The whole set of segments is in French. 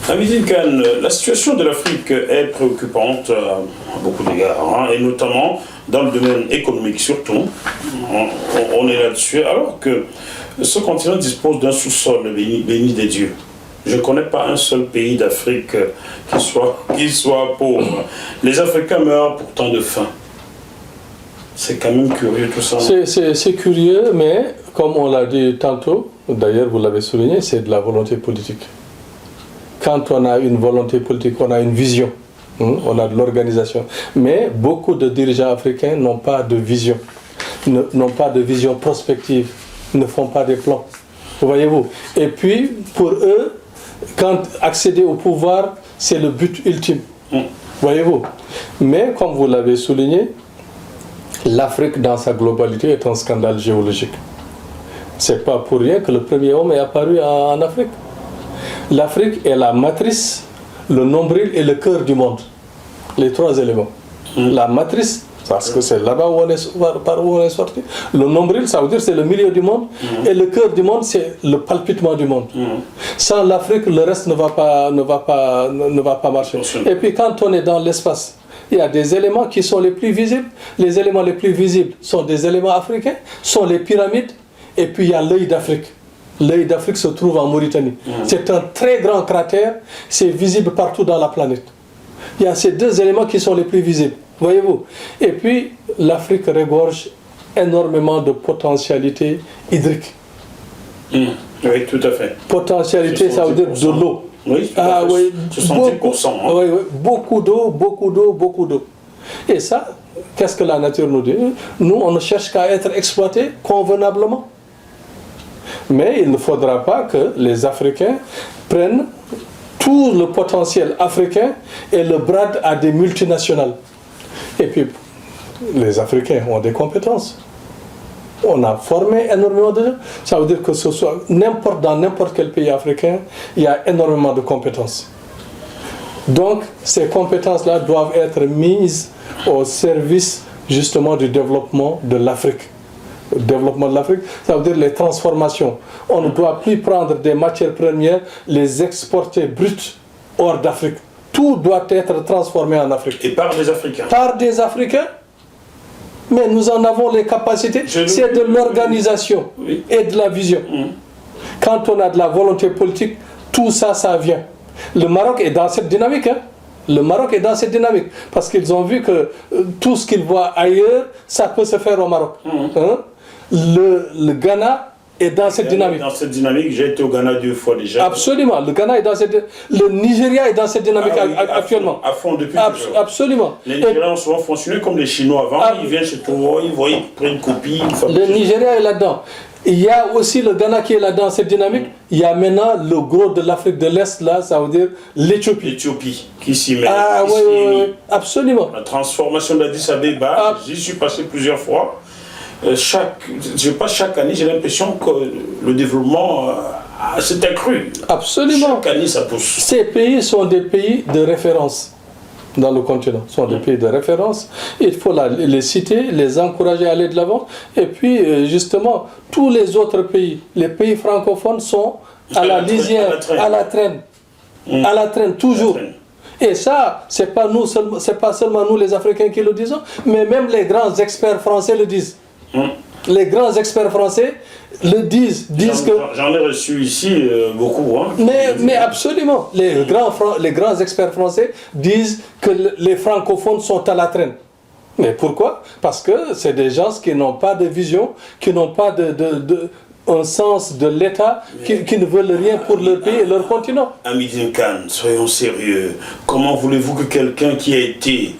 Hamidine Kane, la situation de l'Afrique est préoccupante à beaucoup d'égards, hein, et notamment dans le domaine économique surtout. On est là-dessus, alors que ce continent dispose d'un sous-sol béni des dieux. Je ne connais pas un seul pays d'Afrique qui soit pauvre. Les Africains meurent pourtant de faim. C'est quand même curieux tout ça. C'est curieux, mais comme on l'a dit tantôt, d'ailleurs vous l'avez souligné, c'est de la volonté politique. Quand on a une volonté politique, on a une vision, on a de l'organisation. Mais beaucoup de dirigeants africains n'ont pas de vision, n'ont pas de vision prospective, ne font pas des plans. Voyez-vous. Et puis, pour eux, quand accéder au pouvoir, c'est le but ultime. Voyez-vous. Mais, comme vous l'avez souligné, l'Afrique dans sa globalité est un scandale géologique. C'est pas pour rien que le premier homme est apparu en Afrique. L'Afrique est la matrice, le nombril et le cœur du monde. Les trois éléments. La matrice, parce que c'est là-bas par où on est sorti. Le nombril, ça veut dire c'est le milieu du monde. Et le cœur du monde, c'est le palpitement du monde. Sans l'Afrique, le reste ne va pas marcher. Et puis quand on est dans l'espace, il y a des éléments qui sont les plus visibles. Les éléments les plus visibles sont des éléments africains, sont les pyramides, et puis il y a l'œil d'Afrique. L'œil d'Afrique se trouve en Mauritanie. C'est un très grand cratère, c'est visible partout dans la planète. Il y a ces deux éléments qui sont les plus visibles, voyez-vous. Et puis, l'Afrique regorge énormément de potentialités hydriques. Oui, tout à fait. Potentialité, ça veut dire de l'eau. Oui, oui, 70%. Oui, beaucoup d'eau, beaucoup d'eau, beaucoup d'eau. Et ça, qu'est-ce que la nature nous dit? Nous, on ne cherche qu'à être exploités convenablement. Mais il ne faudra pas que les Africains prennent tout le potentiel africain et le bradent à des multinationales. Et puis, les Africains ont des compétences. On a formé énormément de gens. Ça veut dire que ce soit dans n'importe quel pays africain, il y a énormément de compétences. Donc, ces compétences-là doivent être mises au service justement du développement de l'Afrique. Le développement de l'Afrique, ça veut dire les transformations. On ne doit plus prendre des matières premières, les exporter brutes hors d'Afrique. Tout doit être transformé en Afrique. Et par des Africains. Par des Africains. Mais nous en avons les capacités. C'est de l'organisation et de la vision. Quand on a de la volonté politique, tout ça, ça vient. Le Maroc est dans cette dynamique. Le Maroc est dans cette dynamique. Parce qu'ils ont vu que tout ce qu'ils voient ailleurs, ça peut se faire au Maroc. Le Ghana est dans cette dynamique. Dans cette dynamique, j'ai été au Ghana 2 fois déjà. Absolument. Le Ghana est dans cette dynamique. Le Nigeria est dans cette dynamique actuellement. À fond depuis toujours. Absolument. Les Nigériens ont souvent fonctionné comme les Chinois avant. Ils viennent chez toi, ils voient, ils prennent une copie. Le Nigeria est là-dedans. Il y a aussi le Ghana qui est là dans cette dynamique. Il y a maintenant le gros de l'Afrique de l'Est, là, ça veut dire l'Éthiopie. L'Éthiopie qui s'y met. Oui, absolument. La transformation d'Addis Abeba, j'y suis passé plusieurs fois. Chaque année, j'ai l'impression que le développement s'est accru. Absolument. Chaque année, ça pousse. Ces pays sont des pays de référence dans le continent. Ce sont des pays de référence. Il faut les citer, les encourager à aller de l'avant. Et puis, justement, tous les autres pays, les pays francophones sont à la lisière, à la traîne, toujours. Et ça, c'est pas seulement nous les Africains qui le disons, mais même les grands experts français le disent. Les grands experts français le disent que... J'en ai reçu ici beaucoup. Mais absolument. Les grands experts français disent que les francophones sont à la traîne. Mais pourquoi? Parce que c'est des gens qui n'ont pas de vision, qui n'ont pas un sens de l'État, qui ne veulent rien pour leur pays et leur continent. Hamidine Kane, soyons sérieux. Comment voulez-vous que quelqu'un qui a été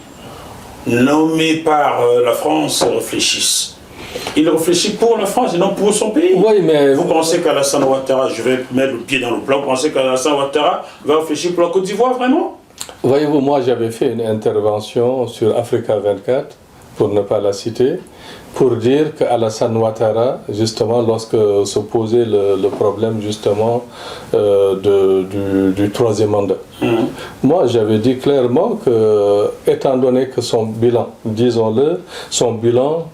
nommé par la France réfléchisse? Il réfléchit pour la France et non pour son pays. Oui, mais... Vous pensez qu'Alassane Ouattara, je vais mettre le pied dans le plat, vous pensez qu'Alassane Ouattara va réfléchir pour la Côte d'Ivoire, vraiment? Voyez-vous, moi j'avais fait une intervention sur Africa 24, pour ne pas la citer, pour dire qu'Alassane Ouattara, justement, lorsque se posait le problème, justement, du troisième mandat, moi j'avais dit clairement que, étant donné que son bilan, disons-le, son bilan,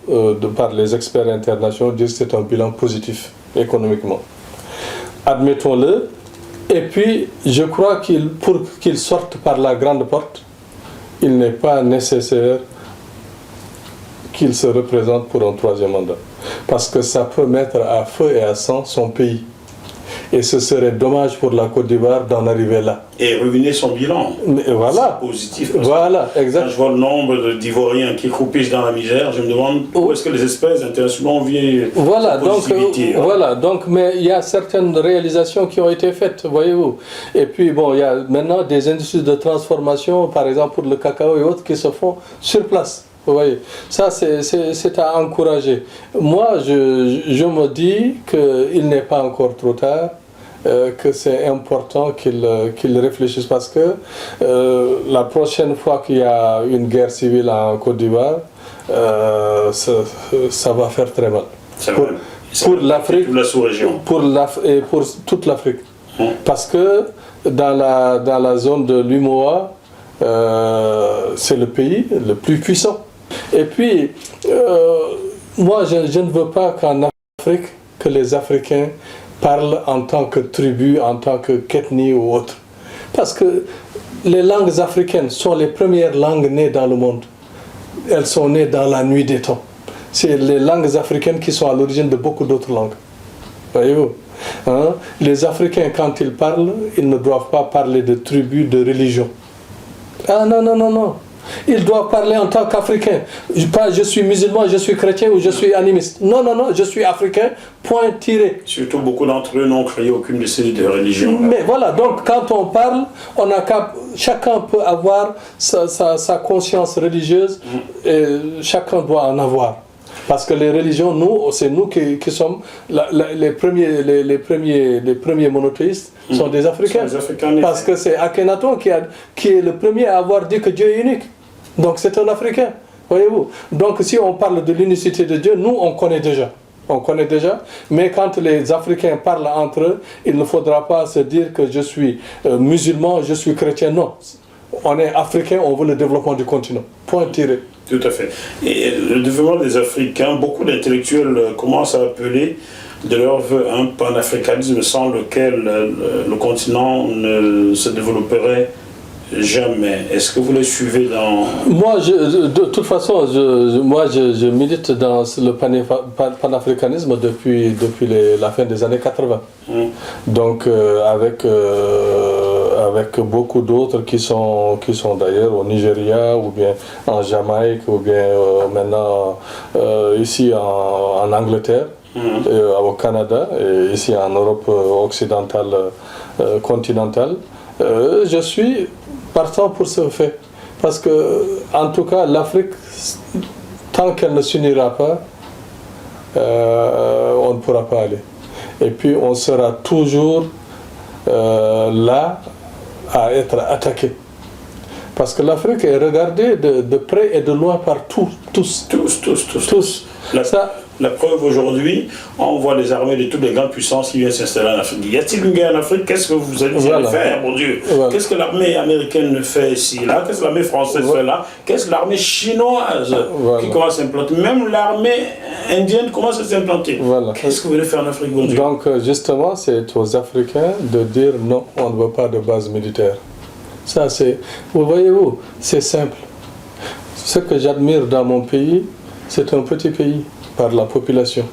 par les experts internationaux, disent que c'est un bilan positif, économiquement. Admettons-le, Et puis, je crois pour qu'il sorte par la grande porte, il n'est pas nécessaire qu'il se représente pour un troisième mandat. Parce que ça peut mettre à feu et à sang son pays. Et ce serait dommage pour la Côte d'Ivoire d'en arriver là. Et ruiner son bilan. Voilà. C'est positif. Voilà, exact. Quand je vois le nombre d'Ivoiriens qui croupissent dans la misère, je me demande où est-ce que les espèces internationales viennent. Voilà, donc, mais il y a certaines réalisations qui ont été faites, voyez-vous. Et puis, bon, il y a maintenant des industries de transformation, par exemple pour le cacao et autres, qui se font sur place. Vous voyez, ça c'est à encourager. Moi, je me dis qu'il n'est pas encore trop tard, que c'est important qu'il réfléchisse parce que la prochaine fois qu'il y a une guerre civile en Côte d'Ivoire, ça va faire très mal. Pour l'Afrique, et pour toute l'Afrique. Parce que dans la zone de l'UMOA, c'est le pays le plus puissant. Et puis, moi, je ne veux pas qu'en Afrique, que les Africains parlent en tant que tribu, en tant que qu'ethnie ou autre. Parce que les langues africaines sont les premières langues nées dans le monde. Elles sont nées dans la nuit des temps. C'est les langues africaines qui sont à l'origine de beaucoup d'autres langues. Voyez-vous, hein? Les Africains, quand ils parlent, ils ne doivent pas parler de tribus, de religion. Ah non, non, non, non. Ils doivent parler en tant qu'Africain. Pas je suis musulman, je suis chrétien ou je suis animiste. Non, non, non, je suis africain, point tiré. Surtout beaucoup d'entre eux n'ont créé aucune de ces religions. Mais voilà, donc quand on parle, chacun peut avoir sa conscience religieuse et chacun doit en avoir. Parce que les religions, c'est nous qui sommes les premiers monothéistes sont des Africains. Parce que c'est Akhenaton qui est le premier à avoir dit que Dieu est unique. Donc c'est un Africain, voyez-vous. Donc si on parle de l'unicité de Dieu, nous on connaît déjà. On connaît déjà, mais quand les Africains parlent entre eux, il ne faudra pas se dire que je suis musulman, je suis chrétien. Non, on est Africain, on veut le développement du continent. Point tiré. Tout à fait. Et le développement des Africains, beaucoup d'intellectuels commencent à appeler de leur vœu un panafricanisme sans lequel le continent ne se développerait jamais. Est-ce que vous les suivez dans... Moi, de toute façon, je milite dans le panafricanisme depuis la fin des années 80. Donc, avec beaucoup d'autres qui sont d'ailleurs au Nigeria, ou bien en Jamaïque, ou bien maintenant ici en Angleterre, au Canada, et ici en Europe occidentale, continentale. Je suis partant pour ce fait. Parce que, en tout cas, l'Afrique, tant qu'elle ne s'unira pas, on ne pourra pas aller. Et puis, on sera toujours là à être attaqué. Parce que l'Afrique est regardée de près et de loin par tous. La preuve aujourd'hui, on voit les armées de toutes les grandes puissances qui viennent s'installer en Afrique. Y a-t-il une guerre en Afrique? Qu'est-ce que vous allez faire, mon Dieu? Qu'est-ce que l'armée américaine fait ici, là? Qu'est-ce que l'armée française fait là? Qu'est-ce que l'armée chinoise qui commence à s'implanter? Même l'armée indienne commence à s'implanter. Qu'est-ce que vous voulez faire en Afrique, mon Dieu? Donc, justement, c'est aux Africains de dire non, on ne veut pas de base militaire. Ça, vous voyez-vous, c'est simple. Ce que j'admire dans mon pays, c'est un petit pays par la population.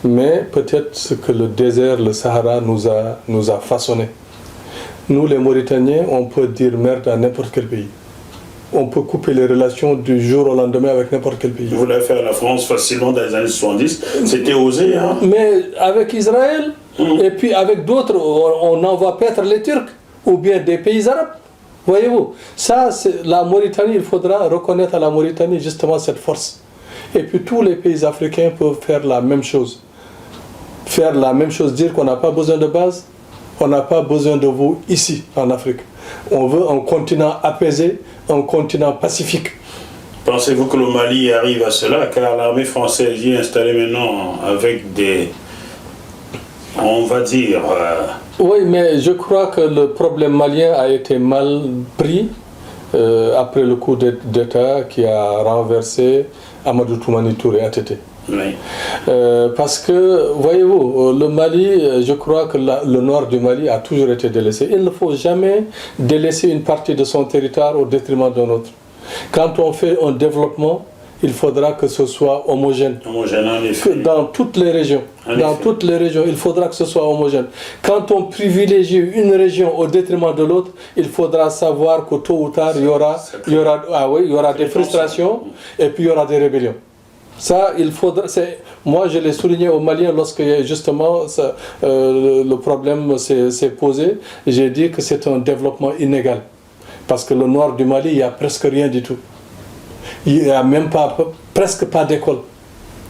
Mais peut-être ce que le désert, le Sahara nous a façonné. Nous, les Mauritaniens, on peut dire merde à n'importe quel pays. On peut couper les relations du jour au lendemain avec n'importe quel pays. Vous l'avez fait à la France facilement dans les années 70. C'était osé, hein? Mais avec Israël, et puis avec d'autres, on envoie paître les Turcs, ou bien des pays arabes. Voyez-vous, ça, la Mauritanie, il faudra reconnaître à la Mauritanie justement cette force. Et puis tous les pays africains peuvent faire la même chose. Faire la même chose, dire qu'on n'a pas besoin de base, on n'a pas besoin de vous ici, en Afrique. On veut un continent apaisé, un continent pacifique. Pensez-vous que le Mali arrive à cela, car l'armée française y est installée maintenant avec des... on va dire... Oui, mais je crois que le problème malien a été mal pris après le coup d'État qui a renversé Amadou Toumani Touré ATT. Oui. Parce que, voyez-vous, le Mali, je crois que le nord du Mali a toujours été délaissé. Il ne faut jamais délaisser une partie de son territoire au détriment d'un autre. Quand on fait un développement, il faudra que ce soit homogène. Homogène, en effet. Dans toutes les régions. Toutes les régions, il faudra que ce soit homogène. Quand on privilégie une région au détriment de l'autre, il faudra savoir que tôt ou tard, il y aura des frustrations et puis il y aura des rébellions. Ça, il faudra. Moi, je l'ai souligné aux Maliens lorsque justement le problème s'est posé. J'ai dit que c'est un développement inégal. Parce que le nord du Mali, il n'y a presque rien du tout. Il n'y a même presque pas d'école.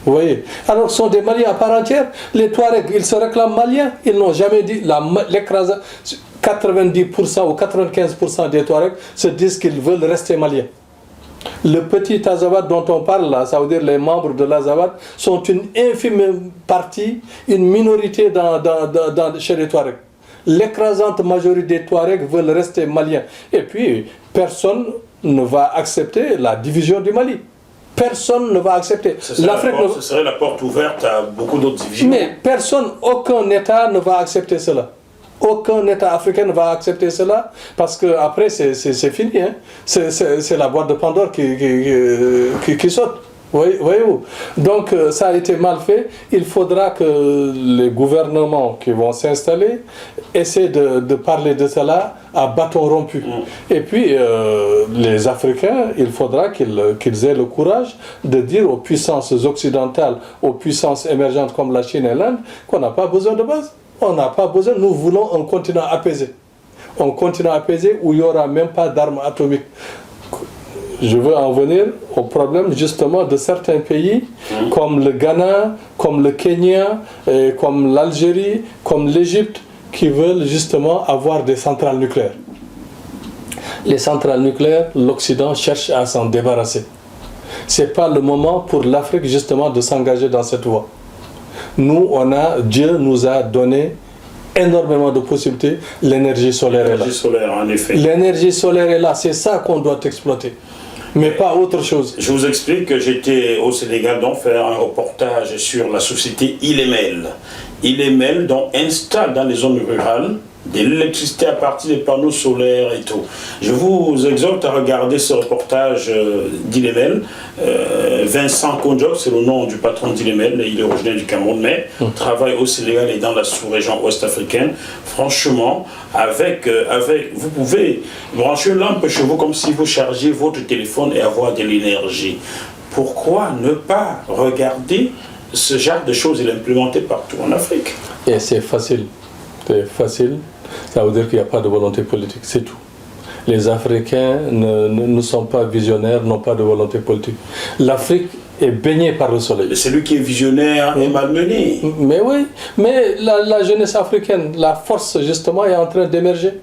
Vous voyez? Alors, ce sont des Maliens à part entière. Les Touaregs, ils se réclament maliens. Ils n'ont jamais dit. L'écrasant, 90% ou 95% des Touaregs se disent qu'ils veulent rester maliens. Le petit Azawad dont on parle là, ça veut dire les membres de l'Azawad, sont une infime partie, une minorité chez les Touaregs. L'écrasante majorité des Touaregs veulent rester maliens. Et puis, personne ne va accepter la division du Mali. Personne ne va accepter. Ce serait la porte ouverte à beaucoup d'autres divisions. Mais aucun État ne va accepter cela. Aucun État africain ne va accepter cela parce qu'après c'est fini. Hein. C'est la boîte de Pandore qui saute. Voyez-vous. Donc ça a été mal fait. Il faudra que les gouvernements qui vont s'installer essaient de parler de cela à bâton rompu. Et puis les Africains, il faudra qu'ils aient le courage de dire aux puissances occidentales, aux puissances émergentes comme la Chine et l'Inde, qu'on n'a pas besoin de base. On n'a pas besoin, nous voulons un continent apaisé. Un continent apaisé où il n'y aura même pas d'armes atomiques. Je veux en venir au problème justement de certains pays comme le Ghana, comme le Kenya, comme l'Algérie, comme l'Égypte, qui veulent justement avoir des centrales nucléaires. Les centrales nucléaires, l'Occident cherche à s'en débarrasser. Ce n'est pas le moment pour l'Afrique justement de s'engager dans cette voie. Dieu nous a donné énormément de possibilités. L'énergie solaire est là. L'énergie solaire, en effet. L'énergie solaire est là. C'est ça qu'on doit exploiter. Mais pas autre chose. Je vous explique que j'étais au Sénégal donc faire un reportage sur la société Ilemel. Ilemel donc installe dans les zones rurales de l'électricité à partir des panneaux solaires et tout. Je vous exhorte à regarder ce reportage d'Ilemel. Vincent Konjok, c'est le nom du patron d'Ilemel, il est originaire du Cameroun, mais travaille au Sénégal et dans la sous-région ouest-africaine. Franchement, vous pouvez brancher une lampe chez vous comme si vous chargiez votre téléphone et avoir de l'énergie. Pourquoi ne pas regarder ce genre de choses et l'implémenter partout en Afrique? Et c'est facile. C'est facile. Ça veut dire qu'il n'y a pas de volonté politique, c'est tout. Les Africains ne sont pas visionnaires, n'ont pas de volonté politique. L'Afrique est baignée par le soleil. Celui qui est visionnaire est malmené. Mais oui, mais la jeunesse africaine, la force justement est en train d'émerger.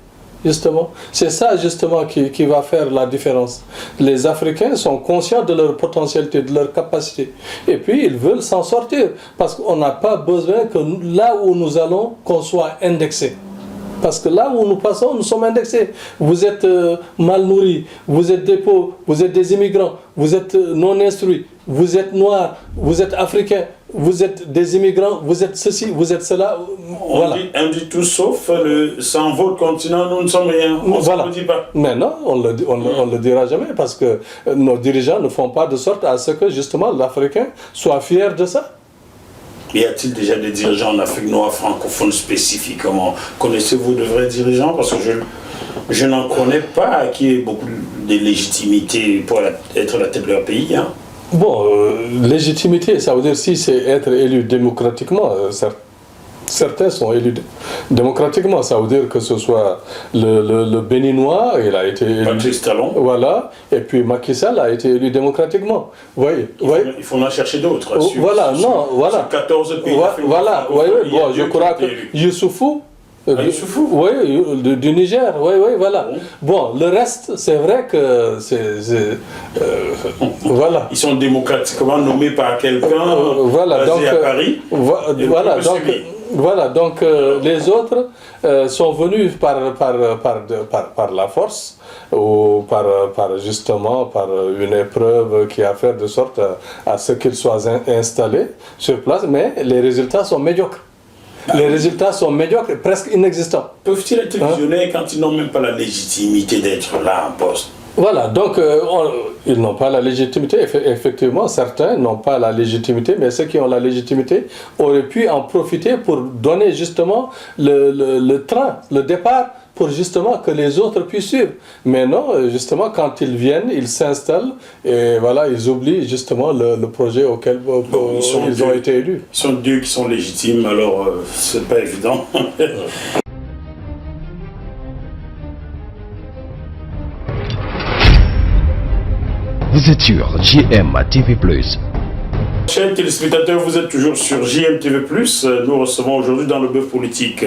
Justement, c'est ça justement qui va faire la différence. Les Africains sont conscients de leur potentialité, de leur capacité. Et puis ils veulent s'en sortir. Parce qu'on n'a pas besoin que là où nous allons, qu'on soit indexé. Parce que là où nous passons, nous sommes indexés. Vous êtes mal nourris, vous êtes des pauvres, vous êtes des immigrants, vous êtes non instruits, vous êtes noirs, vous êtes africains, vous êtes des immigrants, vous êtes ceci, vous êtes cela. Voilà. On dit tout sauf sans votre continent, nous ne sommes rien. On ne le dit pas. Mais non, on ne le dira jamais parce que nos dirigeants ne font pas de sorte à ce que justement l'Africain soit fier de ça. Y a-t-il déjà des dirigeants en Afrique noire francophone spécifiquement? Connaissez-vous de vrais dirigeants? Parce que je n'en connais pas qui ait beaucoup de légitimité pour être la tête de leur pays. Hein. Bon, légitimité, ça veut dire si c'est être élu démocratiquement, certains sont élus démocratiquement. Ça veut dire que ce soit le Béninois, il a été élu. Patrice Talon. Voilà. Et puis Macky Sall a été élu démocratiquement. Voyez. Il faut en chercher d'autres. Voilà, non, voilà. 14 pays. Voilà, bon, je crois que Youssoufou. Youssoufou. Oui, du Niger, oui, voilà. Bon, le reste, c'est vrai que voilà. Ils sont démocratiquement nommés par quelqu'un voilà, basé à Paris. Voilà, donc Voilà, donc les autres sont venus par la force ou justement par une épreuve qui a fait de sorte à ce qu'ils soient installés sur place, mais les résultats sont médiocres. Les résultats sont médiocres et presque inexistants. Peuvent-ils être visionnaires quand ils n'ont même pas la légitimité d'être là en poste? Voilà, donc ils n'ont pas la légitimité. Effectivement, certains n'ont pas la légitimité, mais ceux qui ont la légitimité auraient pu en profiter pour donner justement le train, le départ, pour justement que les autres puissent suivre. Mais non, justement, quand ils viennent, ils s'installent et voilà, ils oublient justement le projet auquel ils ont été élus. Ils sont deux qui sont légitimes, alors c'est pas évident. Vous êtes sur JM TV+. Chers téléspectateurs, vous êtes toujours sur JM TV+. Nous recevons aujourd'hui dans le bœuf politique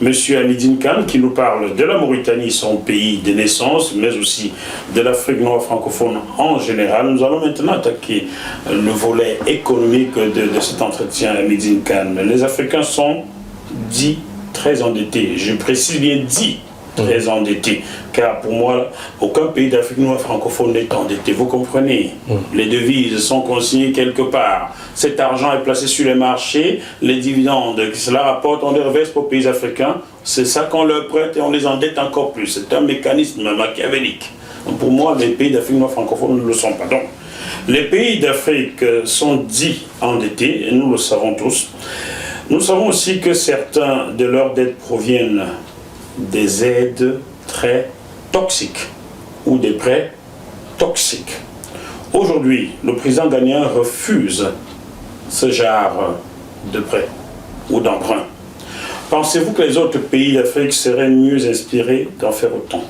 M. Hamidine Kane qui nous parle de la Mauritanie, son pays de naissance, mais aussi de l'Afrique noire francophone en général. Nous allons maintenant attaquer le volet économique de cet entretien, Hamidine Kane. Les Africains sont dits très endettés. Je précise bien dits très endettés, car pour moi, aucun pays d'Afrique noire francophone n'est endetté. Vous comprenez? Les devises sont consignées quelque part. Cet argent est placé sur les marchés, les dividendes que cela rapporte, on les reverse pour les pays africains. C'est ça qu'on leur prête et on les endette encore plus. C'est un mécanisme machiavélique. Donc pour moi, les pays d'Afrique noire francophone ne le sont pas. Donc, les pays d'Afrique sont dits endettés, et nous le savons tous. Nous savons aussi que certains de leurs dettes proviennent des aides très toxiques ou des prêts toxiques. Aujourd'hui, le président ghanéen refuse ce genre de prêts ou d'emprunts. Pensez-vous que les autres pays d'Afrique seraient mieux inspirés d'en faire autant?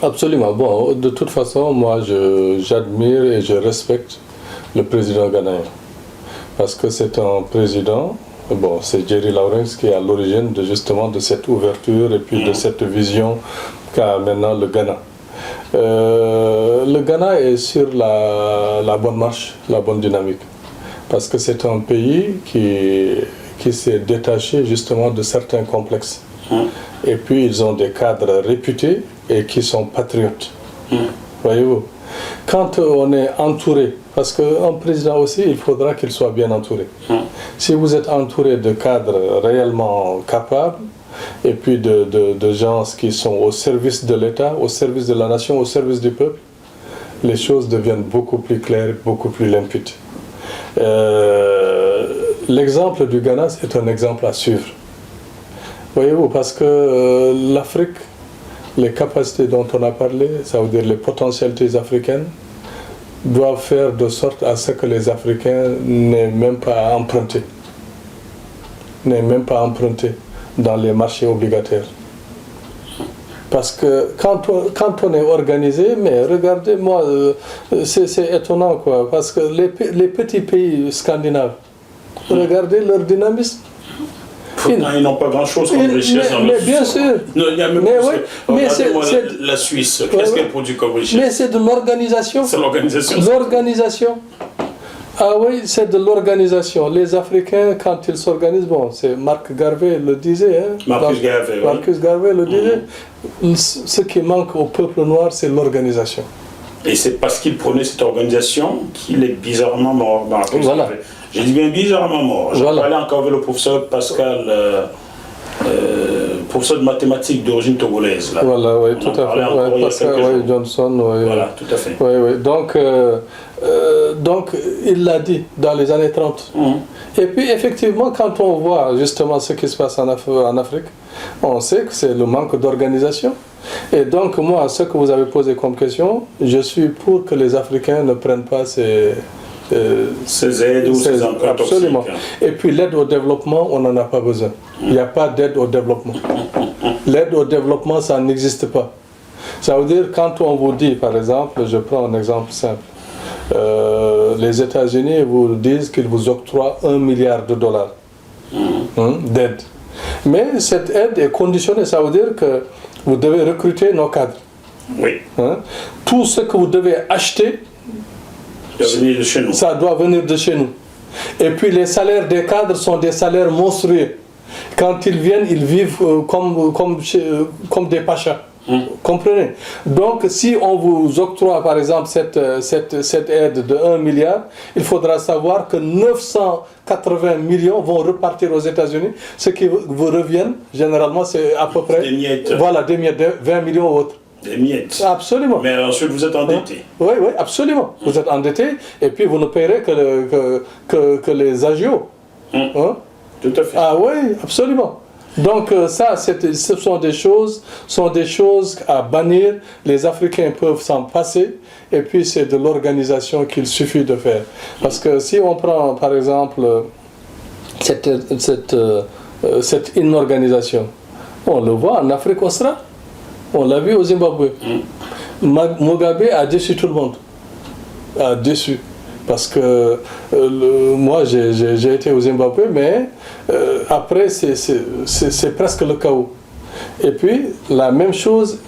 Absolument. Bon, de toute façon, moi, j'admire et je respecte le président ghanéen. Parce que c'est un président, bon, c'est Jerry Lawrence qui est à l'origine justement de cette ouverture et puis de cette vision qu'a maintenant le Ghana. Le Ghana est sur la bonne marche, la bonne dynamique. Parce que c'est un pays qui s'est détaché justement de certains complexes. Et puis ils ont des cadres réputés et qui sont patriotes. Voyez-vous, quand on est entouré, parce qu'un président aussi, il faudra qu'il soit bien entouré. Si vous êtes entouré de cadres réellement capables, et puis de gens qui sont au service de l'État, au service de la nation, au service du peuple, les choses deviennent beaucoup plus claires, beaucoup plus limpides. L'exemple du Ghana, c'est un exemple à suivre. Voyez-vous, parce que l'Afrique, les capacités dont on a parlé, ça veut dire les potentialités africaines, doivent faire de sorte à ce que les Africains n'aient même pas à emprunter. N'aient même pas à emprunter dans les marchés obligataires. Parce que quand on est organisé, mais regardez, moi, c'est étonnant, quoi, parce que les petits pays scandinaves, regardez leur dynamisme. Ils n'ont pas grand-chose comme richesse dans mais bien sûr. Non, il y a même mais c'est la Suisse. Qu'est-ce qu'elle produit comme richesse? Mais c'est de l'organisation. C'est l'organisation. L'organisation. Ah oui, c'est de l'organisation. Les Africains, quand ils s'organisent, bon, c'est Marc Garvey le disait. Hein, Marcus Garvey le disait. Ce qui manque au peuple noir, c'est l'organisation. Et c'est parce qu'il prenait cette organisation qu'il est bizarrement mort. Voilà. J'ai dit bien bizarrement mort. Je Voilà. parlais encore avec le professeur Pascal, professeur de mathématiques d'origine togolaise. Là. Voilà, oui, tout à fait. Ouais, Pascal Johnson, oui. Voilà, tout à fait. Oui, oui. Donc, il l'a dit dans les années 30. Et puis, effectivement, quand on voit justement ce qui se passe en Afrique, on sait que c'est le manque d'organisation. Et donc, moi, ce que vous avez posé comme question, je suis pour que les Africains ne prennent pas ces aides ou ces emprunts toxiques. Absolument. Et puis l'aide au développement, on n'en a pas besoin. Il n'y a pas d'aide au développement. L'aide au développement, ça n'existe pas. Ça veut dire, quand on vous dit, par exemple, je prends un exemple simple, les États-Unis vous disent qu'ils vous octroient $1 milliard d'aide. Mais cette aide est conditionnée, ça veut dire que vous devez recruter nos cadres. Oui. Tout ce que vous devez acheter, ça doit venir de chez nous. Et puis les salaires des cadres sont des salaires monstrueux. Quand ils viennent, ils vivent comme des pachas. Comprenez? Donc, si on vous octroie, par exemple, cette aide de 1 milliard, il faudra savoir que 980 millions vont repartir aux États-Unis, ce qui vous revient, généralement, c'est à peu près... Des miettes. Voilà, des miettes, 20 millions ou autres. Des miettes. Absolument. Mais ensuite, vous êtes endetté. Oui, oui, absolument. Vous êtes endetté, et puis vous ne payerez que les agios. Hein? Tout à fait. Ah oui, absolument. Donc ça, ce sont des choses à bannir. Les Africains peuvent s'en passer. Et puis c'est de l'organisation qu'il suffit de faire. Parce que si on prend par exemple cette inorganisation, on le voit en Afrique australe. On l'a vu au Zimbabwe. Mugabe a déçu tout le monde. A déçu. Parce que moi, j'ai été au Zimbabwe, mais après, c'est presque le chaos. Et puis, la même chose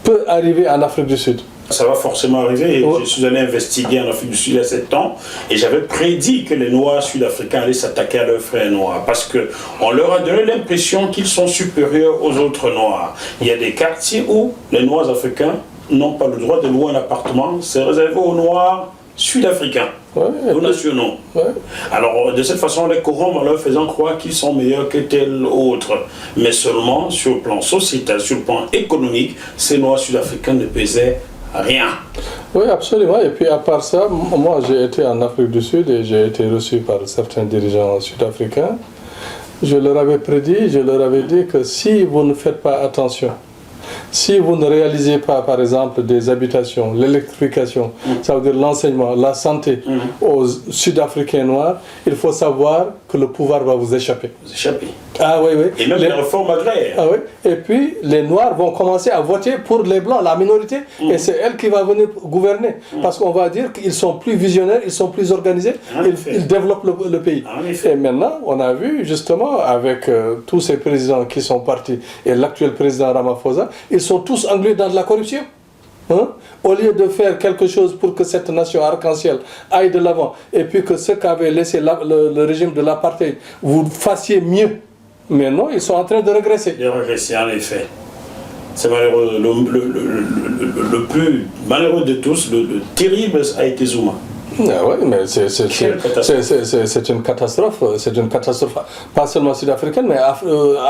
peut arriver en Afrique du Sud. Ça va forcément arriver. Je suis allé investiguer en Afrique du Sud il y a 7 ans et j'avais prédit que les Noirs sud-africains allaient s'attaquer à leurs frères noirs parce qu'on leur a donné l'impression qu'ils sont supérieurs aux autres Noirs. Il y a des quartiers où les Noirs africains n'ont pas le droit de louer un appartement. C'est réservé aux Noirs sud-africains, aux nationaux. Ouais. Alors, de cette façon, on les corrompt en leur faisant croire qu'ils sont meilleurs que tel autre. Mais seulement sur le plan sociétal, sur le plan économique, ces Noirs sud-africains ne pesaient rien. Oui, absolument. Et puis, à part ça, moi, j'ai été en Afrique du Sud et j'ai été reçu par certains dirigeants sud-africains. Je leur avais prédit, je leur avais dit que si vous ne faites pas attention, si vous ne réalisez pas, par exemple, des habitations, l'électrification, ça veut dire l'enseignement, la santé aux Sud-Africains noirs, il faut savoir que le pouvoir va vous échapper. Vous échapper. Ah oui, oui. Et même les réformes agraires. Ah oui. Et puis, les Noirs vont commencer à voter pour les Blancs, la minorité, et c'est elle qui va venir gouverner. Parce qu'on va dire qu'ils sont plus visionnaires, ils sont plus organisés, ils développent le pays. Et maintenant, on a vu, justement, avec tous ces présidents qui sont partis, et l'actuel président Ramaphosa, ils sont tous englués dans de la corruption. Hein? Au lieu de faire quelque chose pour que cette nation arc-en-ciel aille de l'avant, et puis que ce qu'avait laissé le régime de l'apartheid, vous fassiez mieux. Mais non, ils sont en train de régresser. De régresser, en effet. C'est malheureux. Le plus malheureux de tous, le terrible a été Zuma. Ah oui, mais c'est une catastrophe. C'est une catastrophe, pas seulement sud-africaine, mais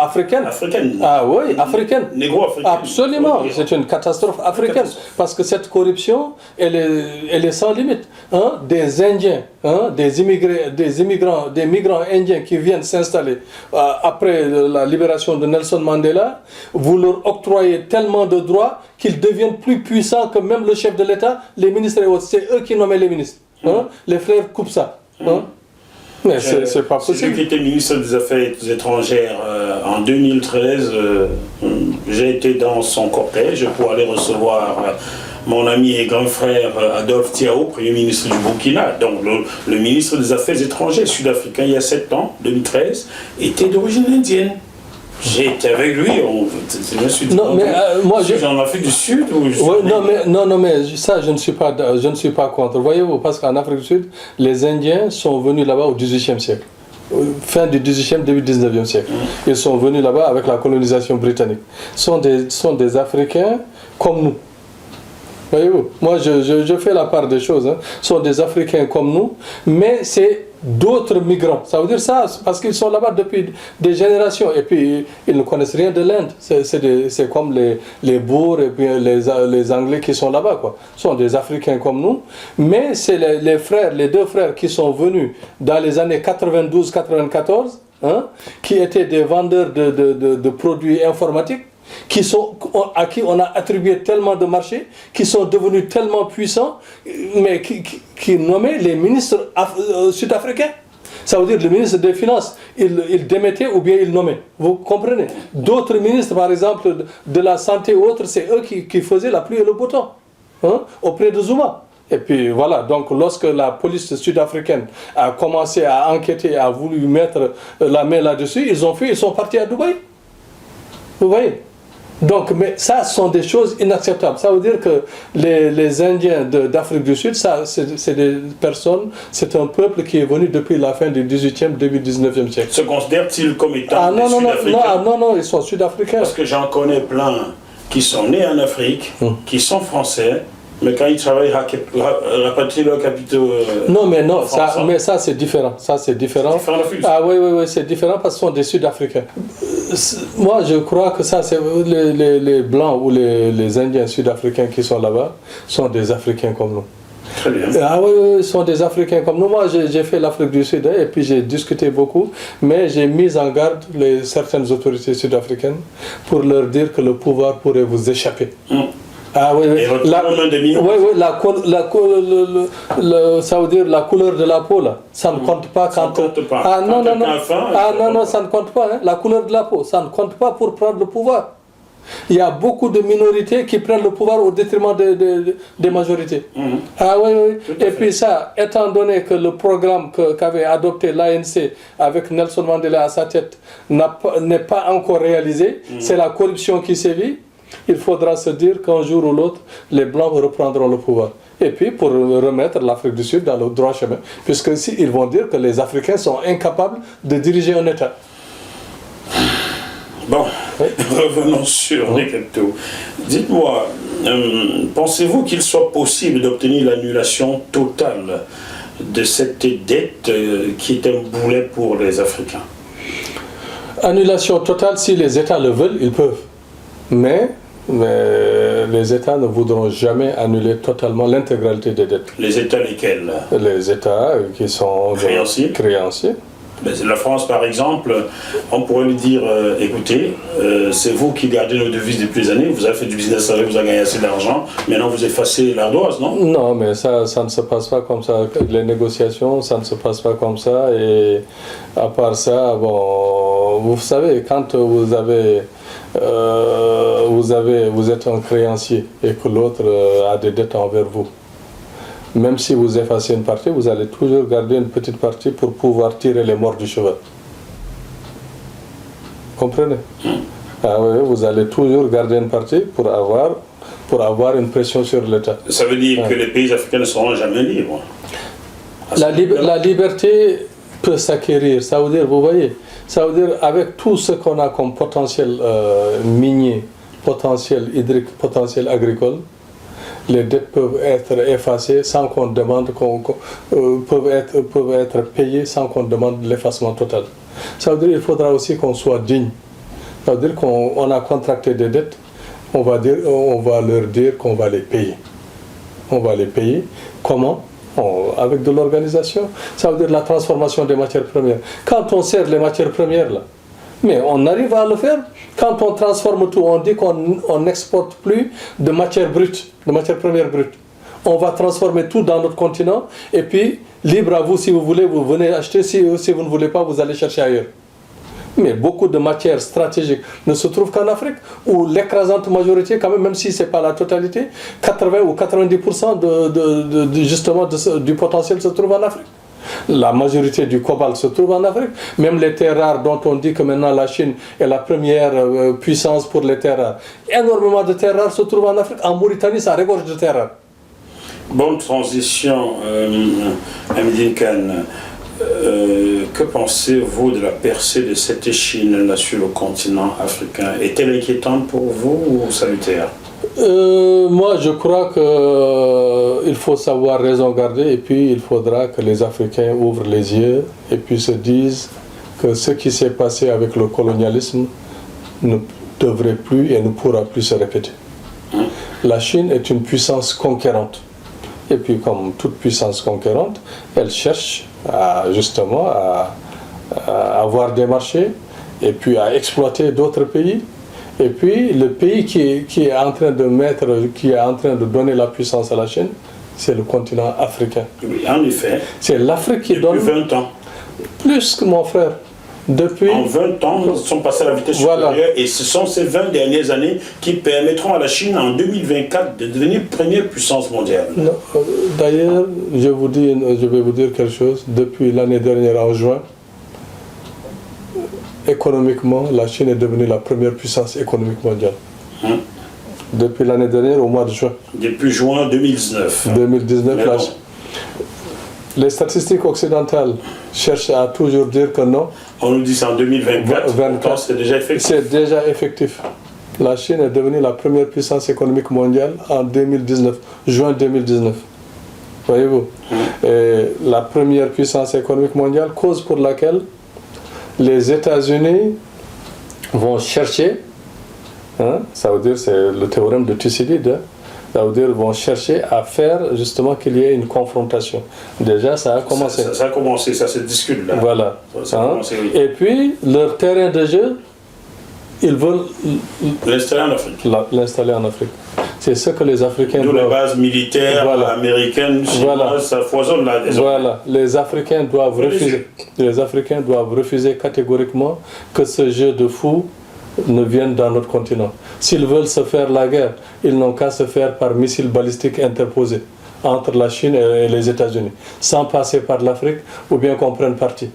africaine. Africaine. Ah oui, africaine. Négro-africaine. Absolument, c'est une catastrophe africaine. Parce que cette corruption, elle est sans limite. Hein? Des Indiens, hein? des migrants indiens qui viennent s'installer après la libération de Nelson Mandela, vous leur octroyez tellement de droits qu'ils deviennent plus puissants que même le chef de l'État, les ministres et autres. C'est eux qui nomment les ministres. Hein? Les frères coupent ça. Hein? Mais c'est pas possible. Celui qui était ministre des Affaires étrangères en 2013, j'ai été dans son cortège pour aller recevoir mon ami et grand frère Adolphe Tiao, Premier ministre du Burkina. Donc le ministre des Affaires étrangères sud-africain il y a 7 ans, 2013, était d'origine indienne. J'ai été avec lui, je me suis dit, non, mais moi, en Afrique du Sud ou non, mais ça, je ne suis pas contre. Voyez-vous, parce qu'en Afrique du Sud, les Indiens sont venus là-bas au XVIIIe siècle. Fin du XVIIIe, début du XIXe siècle. Ils sont venus là-bas avec la colonisation britannique. Sont des Africains comme nous. Voyez-vous, moi je fais la part des choses. Sont des Africains comme nous, mais c'est d'autres migrants. Ça veut dire ça, parce qu'ils sont là-bas depuis des générations et puis ils ne connaissent rien de l'Inde. C'est comme les Boers et puis les Anglais qui sont là-bas, quoi. Ce sont des Africains comme nous, mais c'est les deux frères qui sont venus dans les années 92-94, hein, qui étaient des vendeurs de produits informatiques, à qui on a attribué tellement de marchés, qui sont devenus tellement puissants, mais qui nommaient les ministres sud-africains. Ça veut dire le ministre des Finances, il démettait ou bien il nommait. Vous comprenez? D'autres ministres, par exemple, de la santé ou autres, c'est eux qui faisaient la pluie et le beau temps, hein, auprès de Zuma. Et puis voilà, donc lorsque la police sud-africaine a commencé à enquêter, a voulu mettre la main là-dessus, ils sont partis à Dubaï. Vous voyez? Donc, mais ça, ce sont des choses inacceptables. Ça veut dire que les Indiens d'Afrique du Sud, ça, c'est des personnes, c'est un peuple qui est venu depuis la fin du 18e, début du 19e siècle. Se considèrent-ils comme étant des Sud-Africains? Non, ils sont Sud-Africains. Parce que j'en connais plein qui sont nés en Afrique, qui sont français, mais quand ils travaillent, rapatrient leurs capitaux. Non, mais non, ça c'est différent. Ça c'est différent. Ah oui, c'est différent parce que ce sont des Sud-Africains. Moi, je crois que ça, c'est les Blancs ou les Indiens Sud-Africains qui sont là-bas sont des Africains comme nous. Très bien. Ah oui, ils sont des Africains comme nous. Moi, j'ai fait l'Afrique du Sud et puis j'ai discuté beaucoup, mais j'ai mis en garde certaines autorités sud-africaines pour leur dire que le pouvoir pourrait vous échapper. Ah oui, ça veut dire la couleur de la peau là, ça ne compte pas quand. Ça ne compte pas. Non, ça ne compte pas. Hein. La couleur de la peau, ça ne compte pas pour prendre le pouvoir. Il y a beaucoup de minorités qui prennent le pouvoir au détriment des majorités. Ah oui. Et puis ça, étant donné que le programme qu'avait adopté l'ANC avec Nelson Mandela à sa tête n'est pas encore réalisé, c'est la corruption qui sévit. Il faudra se dire qu'un jour ou l'autre, les Blancs reprendront le pouvoir. Et puis, pour remettre l'Afrique du Sud dans le droit chemin, puisque ils vont dire que les Africains sont incapables de diriger un État. Bon, revenons sur les capitaux. Dites-moi, pensez-vous qu'il soit possible d'obtenir l'annulation totale de cette dette qui est un boulet pour les Africains? Annulation totale, si les États le veulent, ils peuvent. Mais les États ne voudront jamais annuler totalement l'intégralité des dettes. Les États lesquels? Les États qui sont créanciers. La France, par exemple, on pourrait lui dire, écoutez, c'est vous qui gardez nos devises depuis des années, vous avez fait du business avec, vous avez gagné assez d'argent, maintenant vous effacez l'ardoise, non? Non, mais ça ne se passe pas comme ça. Les négociations, ça ne se passe pas comme ça. Et à part ça, bon, vous savez, quand vous êtes un créancier et que l'autre a des dettes envers vous, même si vous effacez une partie, vous allez toujours garder une petite partie pour pouvoir tirer les morts du cheval. Comprenez? Ah oui, vous allez toujours garder une partie pour avoir une pression sur l'État. Ça veut dire que les pays africains ne seront jamais libres. La liberté peut s'acquérir. Ça veut dire, vous voyez, ça veut dire avec tout ce qu'on a comme potentiel minier, potentiel hydrique, potentiel agricole, les dettes peuvent être effacées sans qu'on demande, peuvent être payées sans qu'on demande l'effacement total. Ça veut dire qu'il faudra aussi qu'on soit digne. Ça veut dire qu'on a contracté des dettes, on va leur dire qu'on va les payer. On va les payer. Comment? Avec de l'organisation. Ça veut dire la transformation des matières premières. Quand on sert les matières premières là, mais on arrive à le faire. Quand on transforme tout, on dit qu'on n'exporte plus de matières brutes, de matières premières brutes. On va transformer tout dans notre continent et puis, libre à vous, si vous voulez, vous venez acheter. Si vous ne voulez pas, vous allez chercher ailleurs. Mais beaucoup de matières stratégiques ne se trouvent qu'en Afrique, où l'écrasante majorité, quand même si ce n'est pas la totalité, 80 ou 90% justement du potentiel se trouve en Afrique. La majorité du cobalt se trouve en Afrique. Même les terres rares dont on dit que maintenant la Chine est la première puissance pour les terres rares. Énormément de terres rares se trouvent en Afrique. En Mauritanie, ça regorge de terres rares. Bonne transition, Hamidine Kane. Que pensez-vous de la percée de cette Chine là sur le continent africain? Est-elle inquiétante pour vous ou salutaire? Moi, je crois qu'il faut savoir raison garder et puis il faudra que les Africains ouvrent les yeux et puis se disent que ce qui s'est passé avec le colonialisme ne devrait plus et ne pourra plus se répéter. La Chine est une puissance conquérante. Et puis, comme toute puissance conquérante, elle cherche justement à avoir des marchés et puis à exploiter d'autres pays. Et puis, le pays qui est en train de donner la puissance à la Chine, c'est le continent africain. Oui, en effet. C'est l'Afrique qui donne... Depuis 20 ans. Plus que mon frère. En 20 ans, ils sont passés à la vitesse supérieure et ce sont ces 20 dernières années qui permettront à la Chine en 2024 de devenir première puissance mondiale. D'ailleurs, je vais vous dire quelque chose. Depuis l'année dernière, en juin, économiquement, la Chine est devenue la première puissance économique mondiale. Depuis l'année dernière, au mois de juin. Depuis juin 2019. 2019, Bon. Les statistiques occidentales cherchent à toujours dire que non. On nous dit c'est en 2024, pourtant c'est déjà effectif. C'est déjà effectif. La Chine est devenue la première puissance économique mondiale en 2019, juin 2019. Voyez-vous, et la première puissance économique mondiale, cause pour laquelle les États-Unis vont chercher, ça veut dire c'est le théorème de Thucydide, ça veut dire vont chercher à faire justement qu'il y ait une confrontation. Déjà, ça a commencé. Ça a commencé, ça se discute là. Voilà. Ça a commencé, oui. Et puis, leur terrain de jeu, ils veulent l'installer en Afrique. L'installer en Afrique. C'est ce que les Africains doivent... les bases militaires américaines, chinoises, ça foisonne là. Voilà. Les Africains doivent refuser. Les Africains doivent refuser catégoriquement que ce jeu de fou ne vienne dans notre continent. S'ils veulent se faire la guerre, ils n'ont qu'à se faire par missiles balistiques interposés entre la Chine et les États-Unis, sans passer par l'Afrique ou bien qu'on prenne parti.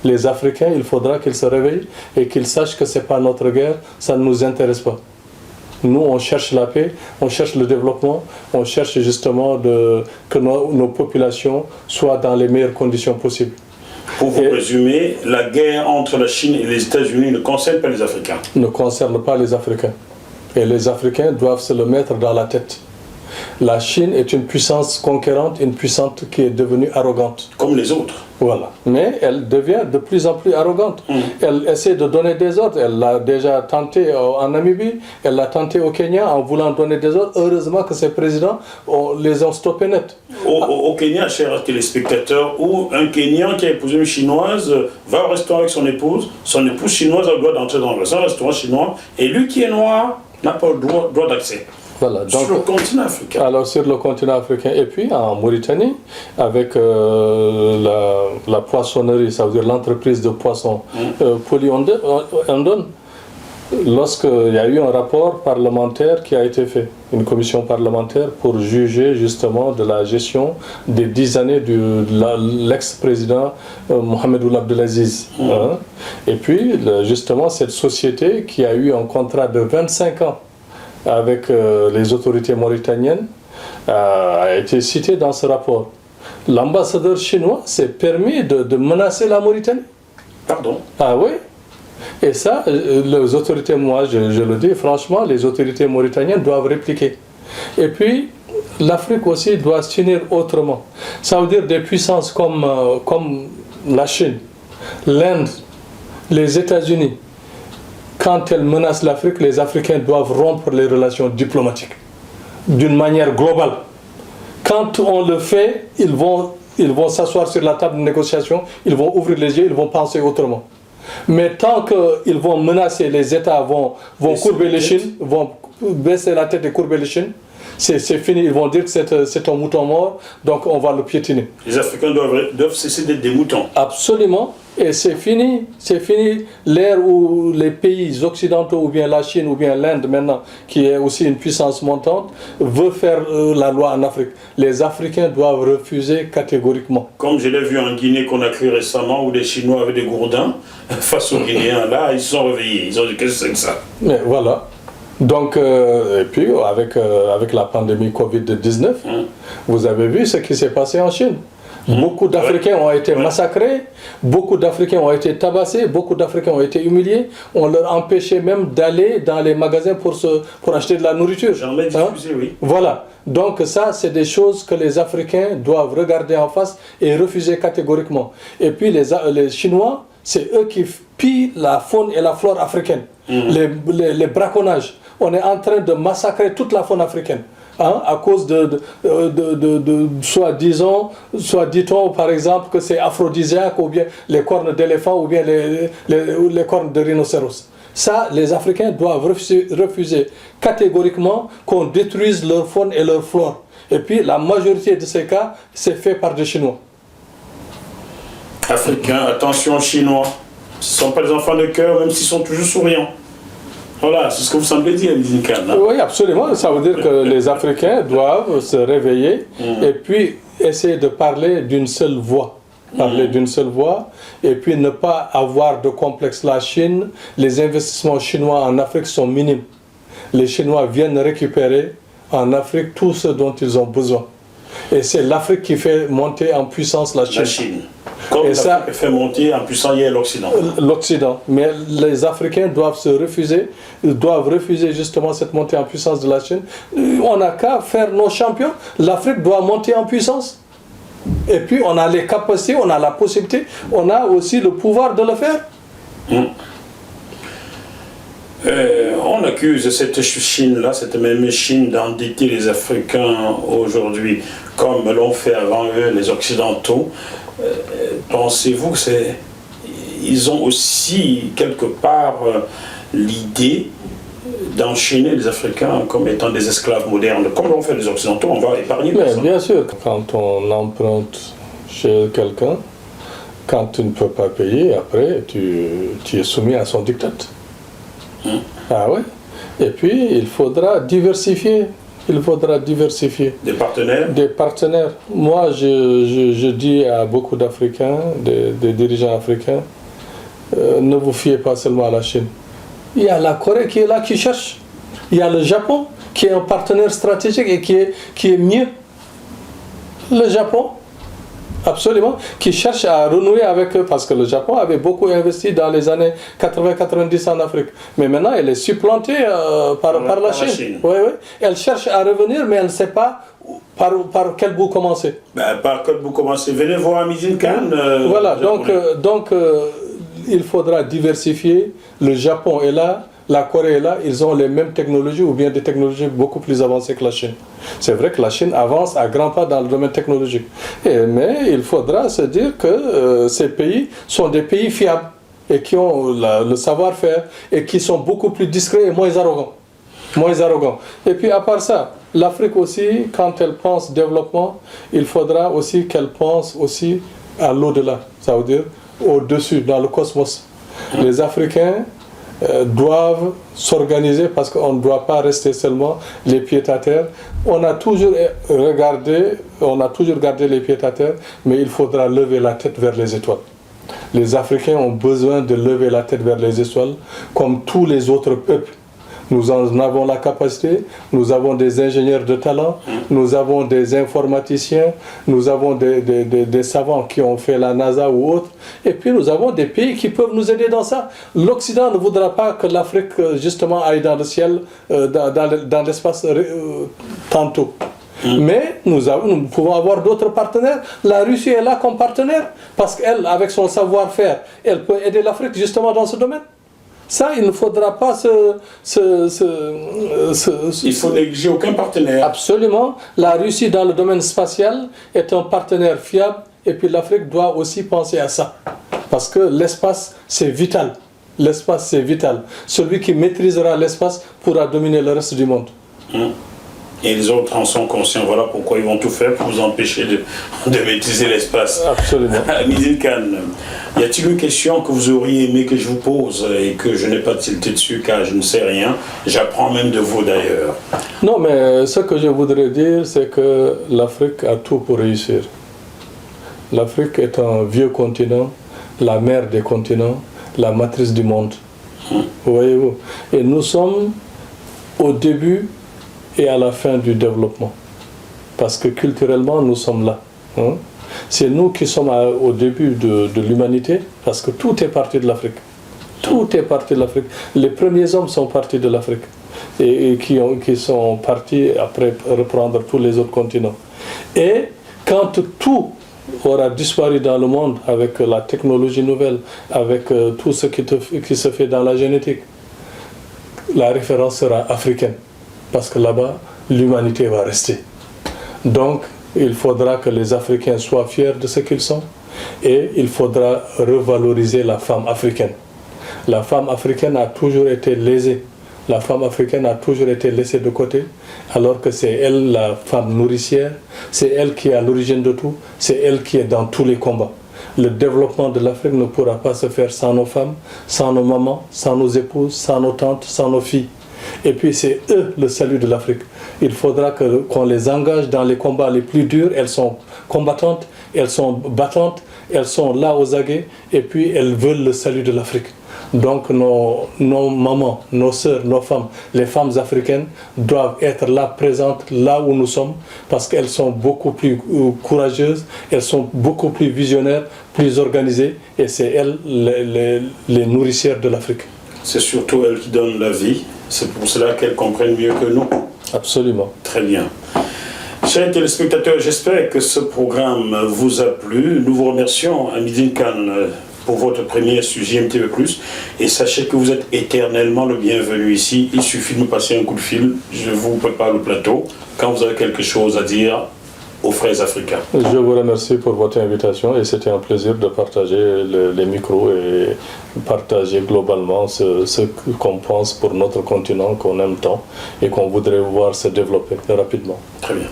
Les Africains, il faudra qu'ils se réveillent et qu'ils sachent que ce n'est pas notre guerre, ça ne nous intéresse pas. Nous, on cherche la paix, on cherche le développement, on cherche justement que nos populations soient dans les meilleures conditions possibles. Pour vous résumer, la guerre entre la Chine et les États-Unis ne concerne pas les Africains. Ne concerne pas les Africains. Et les Africains doivent se le mettre dans la tête. La Chine est une puissance conquérante, une puissance qui est devenue arrogante. Comme les autres. Voilà. Mais elle devient de plus en plus arrogante. Elle essaie de donner des ordres. Elle l'a déjà tenté en Namibie, elle l'a tenté au Kenya en voulant donner des ordres. Heureusement que ces présidents les ont stoppés net. Au Kenya, chers téléspectateurs, où un Kenyan qui a épousé une Chinoise va au restaurant avec son épouse chinoise a le droit d'entrer dans le restaurant chinois, et lui qui est noir n'a pas le droit d'accès. Voilà, donc, sur le continent africain. Alors sur le continent africain, et puis en Mauritanie, avec la poissonnerie, ça veut dire l'entreprise de poissons Poly Andon, lorsqu'il y a eu un rapport parlementaire qui a été fait, une commission parlementaire pour juger justement de la gestion des 10 années de l'ex-président Mohamed Ould Abdelaziz. Et puis justement cette société qui a eu un contrat de 25 ans avec les autorités mauritaniennes a été cité dans ce rapport. L'ambassadeur chinois s'est permis de menacer la Mauritanie. Pardon? Ah oui. Et ça, les autorités, moi je le dis franchement, les autorités mauritaniennes doivent répliquer. Et puis, l'Afrique aussi doit s'unir autrement. Ça veut dire des puissances comme la Chine, l'Inde, les États-Unis. Quand elles menacent l'Afrique, les Africains doivent rompre les relations diplomatiques d'une manière globale. Quand on le fait, ils vont s'asseoir sur la table de négociation, ils vont ouvrir les yeux, ils vont penser autrement. Mais tant qu'ils vont menacer, les États vont courber les chines, vont baisser la tête et courber les chines, c'est fini, ils vont dire que c'est un mouton mort, donc on va le piétiner. Les Africains doivent cesser d'être des moutons. Absolument, et c'est fini l'ère où les pays occidentaux, ou bien la Chine, ou bien l'Inde maintenant, qui est aussi une puissance montante, veut faire la loi en Afrique. Les Africains doivent refuser catégoriquement. Comme je l'ai vu en Guinée qu'on a cru récemment, où les Chinois avaient des gourdins, face aux Guinéens, là, ils se sont réveillés, ils ont dit qu'est-ce que c'est que ça? Mais voilà. Donc, et puis avec la pandémie Covid-19, vous avez vu ce qui s'est passé en Chine. Beaucoup d'Africains ont été massacrés, beaucoup d'Africains ont été tabassés, beaucoup d'Africains ont été humiliés. On leur empêchait même d'aller dans les magasins pour acheter de la nourriture. J'en ai diffusé, oui. Voilà. Donc ça, c'est des choses que les Africains doivent regarder en face et refuser catégoriquement. Et puis les Chinois, c'est eux qui pillent la faune et la flore africaine. Les braconnages. On est en train de massacrer toute la faune africaine. À cause soit dit-on par exemple que c'est aphrodisiaque, ou bien les cornes d'éléphant, ou bien les cornes de rhinocéros. Ça, les Africains doivent refuser catégoriquement qu'on détruise leur faune et leur flore. Et puis la majorité de ces cas, c'est fait par des Chinois. Africains, attention Chinois, ce ne sont pas des enfants de cœur, même s'ils sont toujours souriants. Voilà, c'est ce que vous semblez dire, Zinkan. Oui, absolument. Ça veut dire que les Africains doivent se réveiller et puis essayer de parler d'une seule voix. Parler d'une seule voix et puis ne pas avoir de complexe. La Chine, les investissements chinois en Afrique sont minimes. les Chinois viennent récupérer en Afrique tout ce dont ils ont besoin. Et c'est l'Afrique qui fait monter en puissance la Chine. La Chine. Comme l'Afrique fait monter en puissance hier l'Occident. L'Occident. Mais les Africains doivent refuser justement cette montée en puissance de la Chine. On n'a qu'à faire nos champions. L'Afrique doit monter en puissance. Et puis on a les capacités, on a la possibilité, on a aussi le pouvoir de le faire. On accuse cette Chine-là, cette même Chine, d'endetter les Africains aujourd'hui, comme l'ont fait avant eux les Occidentaux. Pensez-vous qu'ils ont aussi quelque part l'idée d'enchaîner les Africains comme étant des esclaves modernes, comme l'ont fait les Occidentaux? On va épargner personne. Bien sûr, quand on emprunte chez quelqu'un, quand tu ne peux pas payer, après tu es soumis à son diktat. Ah ouais. Et puis il faudra diversifier. Des partenaires? Des partenaires. Moi, je dis à beaucoup d'Africains, des dirigeants africains, ne vous fiez pas seulement à la Chine. Il y a la Corée qui est là, qui cherche. Il y a le Japon qui est un partenaire stratégique et qui est mieux. Le Japon, absolument, qui cherche à renouer avec eux parce que le Japon avait beaucoup investi dans les années 80-90 en Afrique. Mais maintenant, elle est supplantée par la Chine. Oui. Elle cherche à revenir, mais elle ne sait pas par quel bout commencer. Par quel bout commencer? Venez voir Amizine Khan. Voilà, donc il faudra diversifier. Le Japon est là, la Corée est là, ils ont les mêmes technologies ou bien des technologies beaucoup plus avancées que la Chine. C'est vrai que la Chine avance à grands pas dans le domaine technologique. Mais il faudra se dire que ces pays sont des pays fiables et qui ont le savoir-faire et qui sont beaucoup plus discrets et moins arrogants. Et puis à part ça, l'Afrique aussi, quand elle pense développement, il faudra aussi qu'elle pense aussi à l'au-delà, ça veut dire au-dessus, dans le cosmos. Les Africains doivent s'organiser parce qu'on ne doit pas rester seulement les pieds à terre. On a toujours gardé les pieds à terre, mais il faudra lever la tête vers les étoiles. Les Africains ont besoin de lever la tête vers les étoiles, comme tous les autres peuples. Nous en avons la capacité, nous avons des ingénieurs de talent, nous avons des informaticiens, nous avons des savants qui ont fait la NASA ou autre, et puis nous avons des pays qui peuvent nous aider dans ça. L'Occident ne voudra pas que l'Afrique justement aille dans le ciel, dans l'espace tantôt. Mais nous pouvons avoir d'autres partenaires. La Russie est là comme partenaire, parce qu'elle, avec son savoir-faire, elle peut aider l'Afrique justement dans ce domaine. Ça, il ne faudra pas il faut négliger aucun partenaire. Absolument. La Russie, dans le domaine spatial, est un partenaire fiable. Et puis l'Afrique doit aussi penser à ça. Parce que l'espace, c'est vital. L'espace, c'est vital. Celui qui maîtrisera l'espace pourra dominer le reste du monde. Et les autres en sont conscients. Voilà pourquoi ils vont tout faire pour vous empêcher de maîtriser l'espace. Absolument. Amizine Khan, y a-t-il une question que vous auriez aimé que je vous pose et que je n'ai pas tilté dessus car je ne sais rien? J'apprends même de vous d'ailleurs. Non, mais ce que je voudrais dire, c'est que l'Afrique a tout pour réussir. L'Afrique est un vieux continent, la mère des continents, la matrice du monde. Voyez-vous? Et nous sommes au début et à la fin du développement. Parce que culturellement, nous sommes là. C'est nous qui sommes au début de l'humanité, parce que tout est parti de l'Afrique. Tout est parti de l'Afrique. Les premiers hommes sont partis de l'Afrique et qui sont partis après reprendre tous les autres continents. Et quand tout aura disparu dans le monde avec la technologie nouvelle, avec tout ce qui se fait dans la génétique, la référence sera africaine. Parce que là-bas, l'humanité va rester. Donc, il faudra que les Africains soient fiers de ce qu'ils sont et il faudra revaloriser la femme africaine. La femme africaine a toujours été lésée. La femme africaine a toujours été laissée de côté, alors que c'est elle la femme nourricière, c'est elle qui est à l'origine de tout, c'est elle qui est dans tous les combats. Le développement de l'Afrique ne pourra pas se faire sans nos femmes, sans nos mamans, sans nos épouses, sans nos tantes, sans nos filles. Et puis c'est eux le salut de l'Afrique. Il faudra qu'on les engage dans les combats les plus durs. Elles sont combattantes, elles sont battantes, elles sont là aux aguets et puis elles veulent le salut de l'Afrique. Donc nos mamans, nos sœurs, nos femmes, les femmes africaines doivent être là, présentes là où nous sommes, parce qu'elles sont beaucoup plus courageuses, elles sont beaucoup plus visionnaires, plus organisées, et c'est elles les nourricières de l'Afrique. C'est surtout elles qui donnent la vie, c'est pour cela qu'elles comprennent mieux que nous. Absolument. Très bien. Chers téléspectateurs, j'espère que ce programme vous a plu. Nous vous remercions, Hamidine Kane, pour votre première sur JMTV+. Et sachez que vous êtes éternellement le bienvenu ici. Il suffit de me passer un coup de fil. Je vous prépare le plateau quand vous avez quelque chose à dire aux frères africains. Je vous remercie pour votre invitation et c'était un plaisir de partager les micros et partager globalement ce qu'on pense pour notre continent qu'on aime tant et qu'on voudrait voir se développer rapidement. Très bien.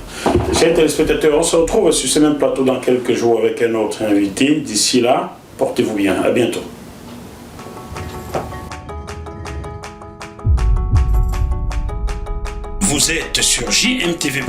Chers téléspectateurs, on se retrouve sur ce même plateau dans quelques jours avec un autre invité. D'ici là, portez-vous bien. À bientôt. Vous êtes sur JMTV+.